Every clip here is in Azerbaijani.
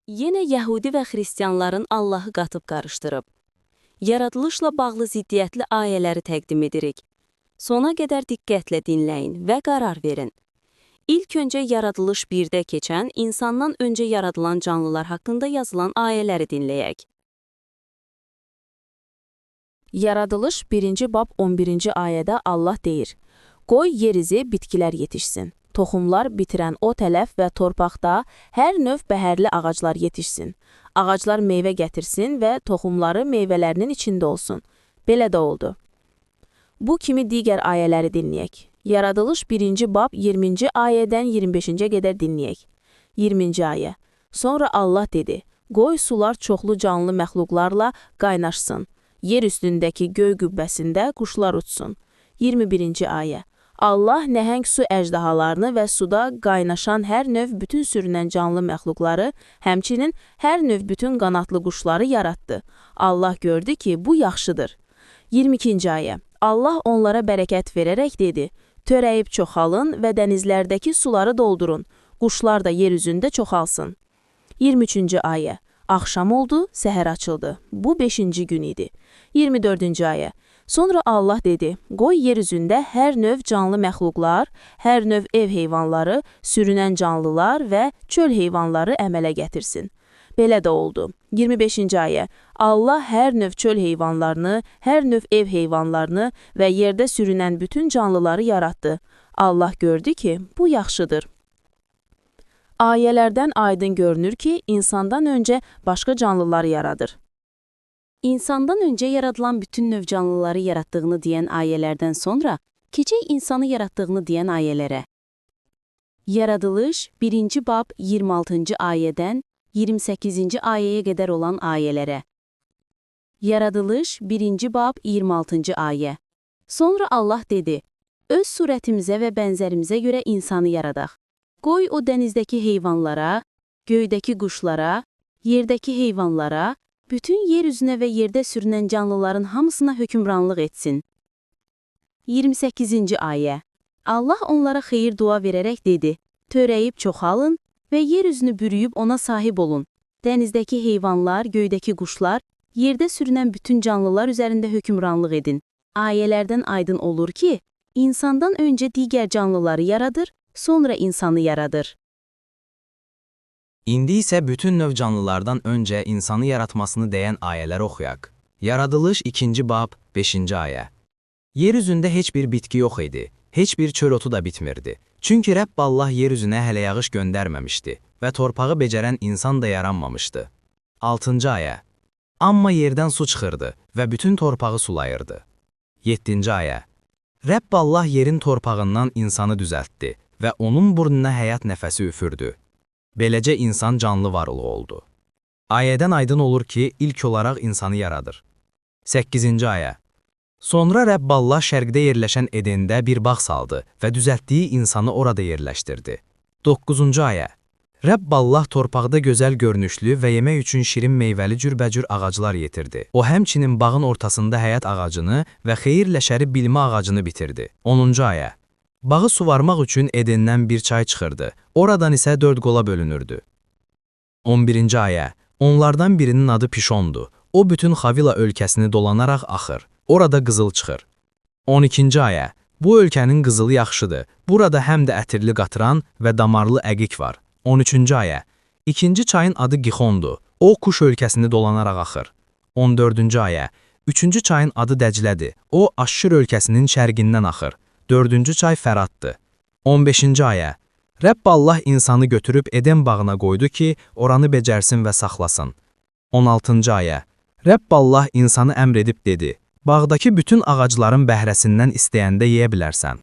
Yenə Yəhudi və xristianların Allahı qatıb qarışdırıb. Yaradılışla bağlı ziddiyyətli ayələri təqdim edirik. Sona qədər diqqətlə dinləyin və qərar verin. İlk öncə Yaradılış 1-də keçən insandan öncə yaradılan canlılar haqqında yazılan ayələri dinləyək. Yaradılış 1-ci bab 11-ci ayədə Allah deyir: Qoy yerizi bitkilər yetişsin, toxumlar bitirən o tələf və torpaqda hər növ bəhərli ağaclar yetişsin. Ağaclar meyvə gətirsin və toxumları meyvələrinin içində olsun. Belə də oldu. Bu kimi digər ayələri dinləyək. Yaradılış 1-ci bab 20-ci ayədən 25-ci qədər dinləyək. 20-ci ayə. Sonra Allah dedi: Qoy sular çoxlu canlı məxluqlarla qaynaşsın. Yer üstündəki göy qübbəsində quşlar uçsun. 21-ci ayə. Allah nəhəng su əjdahalarını və suda qaynaşan hər növ bütün sürünən canlı məxluqları, həmçinin hər növ bütün qanatlı quşları yaratdı. Allah gördü ki, bu yaxşıdır. 22-ci ayə. Allah onlara bərəkət verərək dedi: Törəyib çoxalın və dənizlərdəki suları doldurun. Quşlar da yer üzündə çoxalsın. 23-cü ayə. Axşam oldu, səhər açıldı. Bu 5-ci gün idi. 24-cü ayə. Sonra Allah dedi: Qoy yer üzündə hər növ canlı məxluqlar, hər növ ev heyvanları, sürünən canlılar və çöl heyvanları əmələ gətirsin. Belə də oldu. 25-ci ayə. Allah hər növ çöl heyvanlarını, hər növ ev heyvanlarını və yerdə sürünən bütün canlıları yaratdı. Allah gördü ki, bu yaxşıdır. Ayələrdən aydın görünür ki, insandan öncə başqa canlıları yaradır. İnsandan öncə yaradılan bütün növ canlıları yaratdığını deyən ayələrdən sonra, keçək insanı yaratdığını deyən ayələrə. Yaradılış 1-ci bab 26-cı ayədən 28-ci ayəyə qədər olan ayələrə. Yaradılış 1-ci bab 26-cı ayə. Sonra Allah dedi: Öz surətimizə və bənzərimizə görə insanı yaradaq. Qoy o dənizdəki heyvanlara, göydəki quşlara, yerdəki heyvanlara, bütün yer üzünə və yerdə sürünən canlıların hamısına hökmranlıq etsin. 28-ci ayə. Allah onlara xeyir dua verərək dedi: Törəyib çoxalın və yer üzünü bürüyüb ona sahib olun. Dənizdəki heyvanlar, göydəki quşlar, yerdə sürünən bütün canlılar üzərində hökmranlıq edin. Ayələrdən aydın olur ki, insandan öncə digər canlıları yaradır, sonra insanı yaradır. İndi isə bütün növ canlılardan öncə insanı yaratmasını deyən ayələr oxuyaq. Yaradılış 2-ci bab 5-ci ayə. Yer üzündə heç bir bitki yox idi, heç bir çöl otu da bitmirdi. Çünki Rəbb Allah yer üzünə hələ yağış göndərməmişdi və torpağı becərən insan da yaranmamışdı. 6-cı ayə. Amma yerdən su çıxırdı və bütün torpağı sulayırdı. 7-ci ayə. Rəbb Allah yerin torpağından insanı düzəltdi və onun burnuna həyat nəfəsi üfürdü. Beləcə insan canlı varlıq oldu. Ayədən aydın olur ki, ilk olaraq insanı yaradır. 8-ci ayə. Sonra Rəbb Allah şərqdə yerləşən Edəndə bir bağ saldı və düzəltdiyi insanı orada yerləşdirdi. 9-cu ayə. Rəbb Allah torpaqda gözəl görünüşlü və yemək üçün şirin meyvəli cürbəcür ağaclar yetirdi. O həmçinin bağın ortasında həyat ağacını və xeyirlə şəri bilmə ağacını bitirdi. 10-cu ayə. Bağı suvarmaq üçün Edəndən bir çay çıxırdı, oradan isə 4 qola bölünürdü. 11-ci ayə. Onlardan birinin adı Pişondu. O bütün Xavila ölkəsini dolanaraq axır. Orada qızıl çıxır. 12-ci ayə. Bu ölkənin qızılı yaxşıdır. Burada həm də ətirli qatıran və damarlı əqiq var. 13-cü ayə. İkinci çayın adı Gixondu. O Kuş ölkəsini dolanaraq axır. 14-cü ayə. Üçüncü çayın adı Dəclədir. O Aşşur ölkəsinin şərqindən axır. 4-cü çay Fəraddır. 15-ci ayə. Rəbb Allah insanı götürüb Eden bağına qoydu ki, oranı becərsin və saxlasın. 16-cı ayə. Rəbb Allah insanı əmr edib dedi: Bağdakı bütün ağacların bəhrəsindən istəyəndə yeyə bilərsən.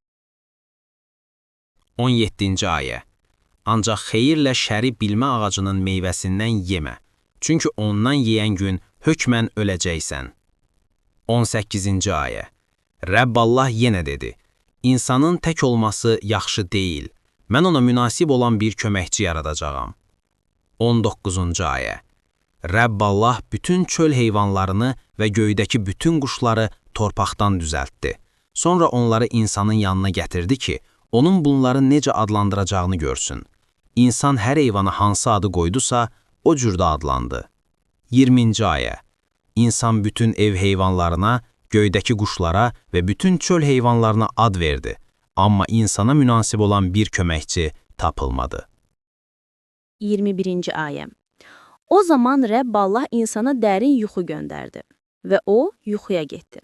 17-ci ayə. Ancaq xeyirlə şəri bilmə ağacının meyvəsindən yemə. Çünki ondan yeyən gün hökmən öləcəksən. 18-ci ayə. Rəbb Allah yenə dedi: İnsanın tək olması yaxşı deyil. Mən ona münasib olan bir köməkçi yaradacağam. 19-cu ayə. Rəbb Allah bütün çöl heyvanlarını və göydəki bütün quşları torpaqdan düzəltdi. Sonra onları insanın yanına gətirdi ki, onun bunları necə adlandıracağını görsün. İnsan hər heyvana hansı adı qoydusa, o cür də adlandı. 20-ci ayə. İnsan bütün ev heyvanlarına, göydəki quşlara və bütün çöl heyvanlarına ad verdi. Amma insana münasib olan bir köməkçi tapılmadı. 21-ci ayə. O zaman Rəbb Allah insana dərin yuxu göndərdi və o yuxuya getdi.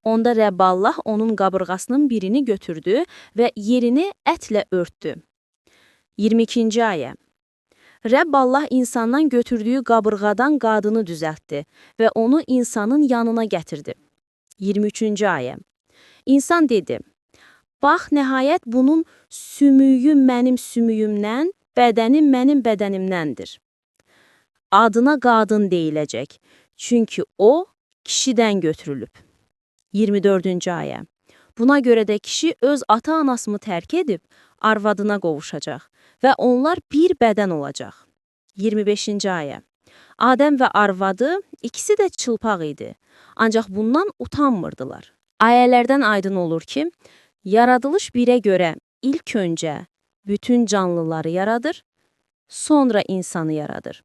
Onda Rəbb Allah onun qabırğasının birini götürdü və yerini ətlə örtdü. 22-ci ayə. Rəbb Allah insandan götürdüyü qabırğadan qadını düzəltdi və onu insanın yanına gətirdi. 23-cü ayə. İnsan dedi: "Bax, nəhayət bunun sümüyü mənim sümüyümdən, bədəni mənim bədənimdəndir. Adına qadın deyiləcək, çünki o kişidən götürülüb." 24-cü ayə. Buna görə də kişi öz ata-anasını tərk edib arvadına qovuşacaq və onlar bir bədən olacaq. 25-ci ayə. Adəm və arvadı ikisi də çılpaq idi, ancaq bundan utanmırdılar. Ayələrdən aydın olur ki, yaradılış 1-ə görə ilk öncə bütün canlıları yaradır, sonra insanı yaradır.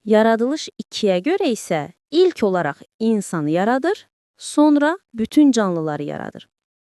Yaradılış 2-yə görə isə ilk olaraq insanı yaradır, sonra bütün canlıları yaradır.